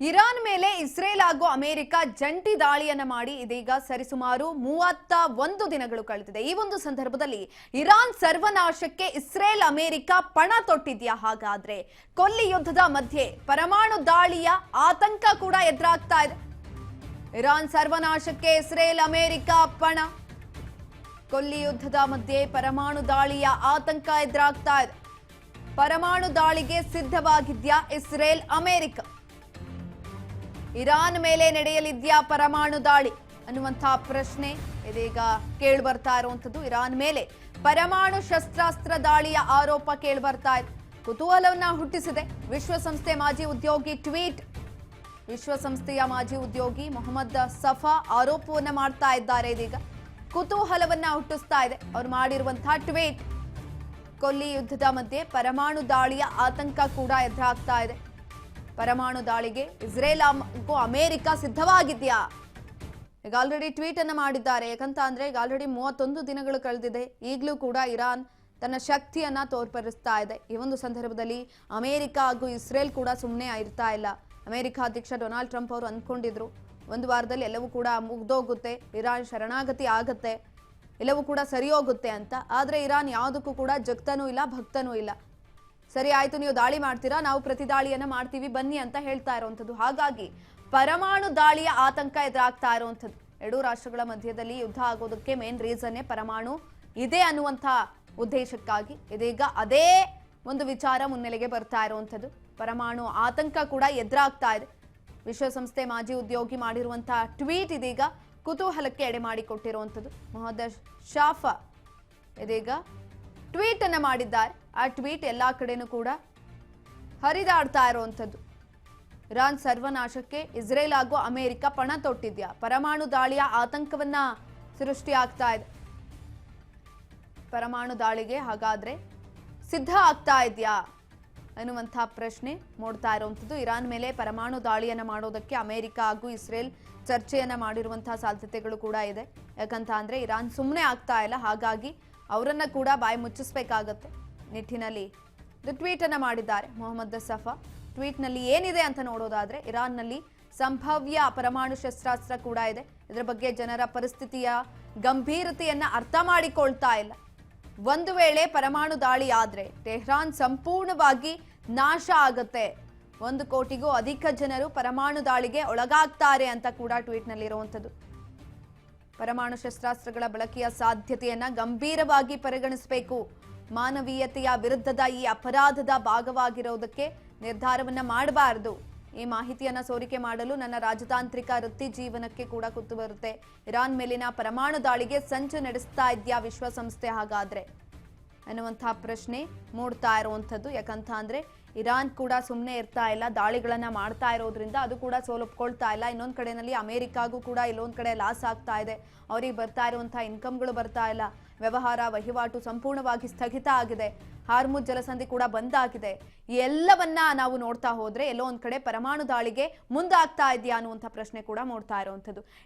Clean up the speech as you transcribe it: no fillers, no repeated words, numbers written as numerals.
Iran ಮೇಲೆ Israel ಹಾಗೂ America ಜಂಟಿ ದಾಳಿಯನ್ನ ಮಾಡಿ ಇದೀಗ ಸರಿಸುಮಾರು 31 ದಿನಗಳು ಕಳೆದಿದೆ। ಈ ಒಂದು ಸಂದರ್ಭದಲ್ಲಿ ಇರಾನ್ ಸರ್ವನಾಶಕ್ಕೆ ಇಸ್ರೇಲ್ ಅಮೆರಿಕ ಪಣ ತೊಟ್ಟಿದ್ಯಾ? ಹಾಗಾದ್ರೆ ಕೊಲ್ಲಿ ಯುದ್ಧದ ಮಧ್ಯೆ ಪರಮಾಣು ದಾಳಿಯ ಆತಂಕ ಕೂಡ ಎದುರಾಗ್ತಾ ಇದೆ। ಇರಾನ್ ಸರ್ವನಾಶಕ್ಕೆ ಇಸ್ರೇಲ್ ಅಮೆರಿಕ ಪಣ, ಕೊಲ್ಲಿ ಯುದ್ಧದ ಮಧ್ಯೆ ಪರಮಾಣು ದಾಳಿಯ ಆತಂಕ ಎದುರಾಗ್ತಾ ಇದೆ। ಪರಮಾಣು ದಾಳಿಗೆ ಸಿದ್ಧವಾಗಿದ್ಯಾ ಇಸ್ರೇಲ್ ಅಮೆರಿಕ? ಇರಾನ್ ಮೇಲೆ ನಡೆಯಲಿದ್ಯಾ ಪರಮಾಣು ದಾಳಿ ಅನ್ನುವಂತಹ ಪ್ರಶ್ನೆ ಇದೀಗ ಕೇಳಿ ಬರ್ತಾ ಇರುವಂತದ್ದು। ಇರಾನ್ ಮೇಲೆ ಪರಮಾಣು ಶಸ್ತ್ರಾಸ್ತ್ರ ದಾಳಿಯ ಆರೋಪ ಕೇಳಿ ಬರ್ತಾ ಇದೆ, ಕುತೂಹಲವನ್ನ ಹುಟ್ಟಿಸಿದೆ। ವಿಶ್ವಸಂಸ್ಥೆ ಮಾಜಿ ಉದ್ಯೋಗಿ ಟ್ವೀಟ್, ವಿಶ್ವಸಂಸ್ಥೆಯ ಮಾಜಿ ಉದ್ಯೋಗಿ ಮೊಹಮ್ಮದ್ ಸಫಾ ಆರೋಪವನ್ನ ಮಾಡ್ತಾ ಇದ್ದಾರೆ। ಇದೀಗ ಕುತೂಹಲವನ್ನ ಹುಟ್ಟಿಸ್ತಾ ಇದೆ ಅವ್ರು ಮಾಡಿರುವಂತಹ ಟ್ವೀಟ್। ಕೊಲ್ಲಿ ಯುದ್ಧದ ಮಧ್ಯೆ ಪರಮಾಣು ದಾಳಿಯ ಆತಂಕ ಕೂಡ ಎದುರಾಗ್ತಾ ಇದೆ। ಪರಮಾಣು ದಾಳಿಗೆ ಇಸ್ರೇಲ್ ಹಾಗೂ ಅಮೆರಿಕ ಸಿದ್ಧವಾಗಿದ್ಯಾ? ಈಗ ಆಲ್ರೆಡಿ ಟ್ವೀಟ್ ಅನ್ನ ಮಾಡಿದ್ದಾರೆ। ಯಾಕಂತ ಅಂದ್ರೆ ಈಗ ಆಲ್ರೆಡಿ 31 ದಿನಗಳು ಕಳೆದಿದೆ, ಈಗಲೂ ಕೂಡ ಇರಾನ್ ತನ್ನ ಶಕ್ತಿಯನ್ನ ತೋರ್ಪಡಿಸ್ತಾ ಇದೆ। ಈ ಒಂದು ಸಂದರ್ಭದಲ್ಲಿ ಅಮೆರಿಕ ಹಾಗೂ ಇಸ್ರೇಲ್ ಕೂಡ ಸುಮ್ಮನೆ ಇರ್ತಾ ಇಲ್ಲ। ಅಮೆರಿಕ ಅಧ್ಯಕ್ಷ ಡೊನಾಲ್ಡ್ ಟ್ರಂಪ್ ಅವರು ಅಂದ್ಕೊಂಡಿದ್ರು ಒಂದು ವಾರದಲ್ಲಿ ಎಲ್ಲವೂ ಕೂಡ ಮುಗ್ದೋಗುತ್ತೆ, ಇರಾನ್ ಶರಣಾಗತಿ ಆಗತ್ತೆ, ಎಲ್ಲವೂ ಕೂಡ ಸರಿ ಹೋಗುತ್ತೆ ಅಂತ। ಆದ್ರೆ ಇರಾನ್ ಯಾವುದಕ್ಕೂ ಕೂಡ ಜಗ್ತನೂ ಇಲ್ಲ, ಭಕ್ತನೂ ಇಲ್ಲ। ಸರಿ ಆಯ್ತು, ನೀವು ದಾಳಿ ಮಾಡ್ತೀರಾ, ನಾವು ಪ್ರತಿ ದಾಳಿಯನ್ನ ಮಾಡ್ತೀವಿ ಬನ್ನಿ ಅಂತ ಹೇಳ್ತಾ ಇರುವಂತದ್ದು। ಹಾಗಾಗಿ ಪರಮಾಣು ದಾಳಿಯ ಆತಂಕ ಎದುರಾಗ್ತಾ ಇರುವಂತದ್ದು। ಎರಡೂ ರಾಷ್ಟ್ರಗಳ ಮಧ್ಯದಲ್ಲಿ ಯುದ್ಧ ಆಗೋದಕ್ಕೆ ಮೇನ್ ರೀಸನ್ನೇ ಪರಮಾಣು ಇದೆ ಅನ್ನುವಂಥ ಉದ್ದೇಶಕ್ಕಾಗಿ ಇದೀಗ ಅದೇ ಒಂದು ವಿಚಾರ ಮುನ್ನೆಲೆಗೆ ಬರ್ತಾ ಇರುವಂತದ್ದು। ಪರಮಾಣು ಆತಂಕ ಕೂಡ ಎದುರಾಗ್ತಾ ಇದೆ। ವಿಶ್ವಸಂಸ್ಥೆ ಮಾಜಿ ಉದ್ಯೋಗಿ ಮಾಡಿರುವಂತಹ ಟ್ವೀಟ್ ಇದೀಗ ಕುತೂಹಲಕ್ಕೆ ಎಡೆ ಮಾಡಿಕೊಟ್ಟಿರುವಂಥದ್ದು। ಮೊಹಮ್ಮದ್ ಶಾಫಾ ಇದೀಗ ಟ್ವೀಟ್ ಅನ್ನ ಮಾಡಿದ್ದಾರೆ। ಆ ಟ್ವೀಟ್ ಎಲ್ಲಾ ಕಡೆನೂ ಕೂಡ ಹರಿದಾಡ್ತಾ ಇರುವಂಥದ್ದು। ಇರಾನ್ ಸರ್ವನಾಶಕ್ಕೆ ಇಸ್ರೇಲ್ ಹಾಗೂ ಅಮೆರಿಕ ಪಣ ತೊಟ್ಟಿದ್ಯಾ? ಪರಮಾಣು ದಾಳಿಯ ಆತಂಕವನ್ನ ಸೃಷ್ಟಿಯಾಗ್ತಾ ಇದೆ। ಪರಮಾಣು ದಾಳಿಗೆ ಹಾಗಾದ್ರೆ ಸಿದ್ಧ ಆಗ್ತಾ ಇದೆಯಾ ಅನ್ನುವಂಥ ಪ್ರಶ್ನೆ ಮೂಡ್ತಾ ಇರುವಂಥದ್ದು। ಇರಾನ್ ಮೇಲೆ ಪರಮಾಣು ದಾಳಿಯನ್ನ ಮಾಡೋದಕ್ಕೆ ಅಮೆರಿಕ ಹಾಗೂ ಇಸ್ರೇಲ್ ಚರ್ಚೆಯನ್ನ ಮಾಡಿರುವಂತಹ ಸಾಧ್ಯತೆಗಳು ಕೂಡ ಇದೆ। ಯಾಕಂತ ಅಂದ್ರೆ ಇರಾನ್ ಸುಮ್ಮನೆ ಆಗ್ತಾ ಇಲ್ಲ, ಹಾಗಾಗಿ ಅವರನ್ನ ಕೂಡ ಬಾಯಿ ಮುಚ್ಚಿಸಬೇಕಾಗತ್ತೆ ನಿಟ್ಟಿನಲ್ಲಿ ಟ್ವೀಟ್ ಅನ್ನ ಮಾಡಿದ್ದಾರೆ ಮೊಹಮ್ಮದ್ ಸಫಾ। ಟ್ವೀಟ್ ನಲ್ಲಿ ಏನಿದೆ ಅಂತ ನೋಡೋದಾದ್ರೆ ಇರಾನ್ನಲ್ಲಿ ಸಂಭಾವ್ಯ ಪರಮಾಣು ಶಸ್ತ್ರಾಸ್ತ್ರ ಕೂಡ ಇದೆ। ಇದರ ಬಗ್ಗೆ ಜನರ ಪರಿಸ್ಥಿತಿಯ ಗಂಭೀರತೆಯನ್ನ ಅರ್ಥ ಮಾಡಿಕೊಳ್ತಾ ಇಲ್ಲ। ಒಂದು ವೇಳೆ ಪರಮಾಣು ದಾಳಿ ಆದ್ರೆ ಟೆಹ್ರಾನ್ ಸಂಪೂರ್ಣವಾಗಿ ನಾಶ ಆಗತ್ತೆ, 1 ಕೋಟಿಗೂ ಅಧಿಕ ಜನರು ಪರಮಾಣು ದಾಳಿಗೆ ಒಳಗಾಗ್ತಾರೆ ಅಂತ ಕೂಡ ಟ್ವೀಟ್ ನಲ್ಲಿ ಇರುವಂತದ್ದು। ಪರಮಾಣು ಶಸ್ತ್ರಾಸ್ತ್ರಗಳ ಬಳಕೆಯ ಸಾಧ್ಯತೆಯನ್ನ ಗಂಭೀರವಾಗಿ ಪರಿಗಣಿಸಬೇಕು, ಮಾನವೀಯತೆಯ ವಿರುದ್ಧದ ಈ ಅಪರಾಧದ ಭಾಗವಾಗಿರೋದಕ್ಕೆ ನಿರ್ಧಾರವನ್ನ ಮಾಡಬಾರದು। ಈ ಮಾಹಿತಿಯನ್ನ ಸೋರಿಕೆ ಮಾಡಲು ನನ್ನ ರಾಜತಾಂತ್ರಿಕ ವೃತ್ತಿ ಜೀವನಕ್ಕೆ ಕೂಡ ಕುತ್ತು ಬರುತ್ತೆ। ಇರಾನ್ ಮೇಲಿನ ಪರಮಾಣು ದಾಳಿಗೆ ಸಂಚು ನಡೆಸ್ತಾ ಇದೆಯಾ ವಿಶ್ವಸಂಸ್ಥೆ ಹಾಗಾದ್ರೆ ಅನ್ನುವಂತಹ ಪ್ರಶ್ನೆ ಮೂಡ್ತಾ ಇರುವಂಥದ್ದು। ಯಾಕಂತ ಅಂದ್ರೆ ಇರಾನ್ ಕೂಡ ಸುಮ್ಮನೆ ಇರ್ತಾ ಇಲ್ಲ, ದಾಳಿಗಳನ್ನ ಮಾಡ್ತಾ ಇರೋದ್ರಿಂದ ಅದು ಕೂಡ ಸೋಲೊಪ್ಕೊಳ್ತಾ ಇಲ್ಲ। ಇನ್ನೊಂದು ಕಡೆನಲ್ಲಿ ಅಮೆರಿಕಾಗೂ ಕೂಡ ಇಲ್ಲೊಂದು ಕಡೆ ಲಾಸ್ ಆಗ್ತಾ ಇದೆ, ಅವ್ರಿಗೆ ಬರ್ತಾ ಇರುವಂತಹ ಇನ್ಕಮ್ಗಳು ಬರ್ತಾ ಇಲ್ಲ, ವ್ಯವಹಾರ ವಹಿವಾಟು ಸಂಪೂರ್ಣವಾಗಿ ಸ್ಥಗಿತ ಆಗಿದೆ, ಹಾರ್ಮುಜ್ ಜಲಸಂಧಿ ಕೂಡ ಬಂದಾಗಿದೆ। ಎಲ್ಲವನ್ನ ನಾವು ನೋಡ್ತಾ ಹೋದ್ರೆ ಎಲ್ಲೋ ಒಂದ್ ಕಡೆ ಪರಮಾಣು ದಾಳಿಗೆ ಮುಂದಾಗ್ತಾ ಇದೆಯಾ ಅನ್ನುವಂಥ ಪ್ರಶ್ನೆ ಕೂಡ ಮೂಡ್ತಾ ಇರುವಂಥದ್ದು।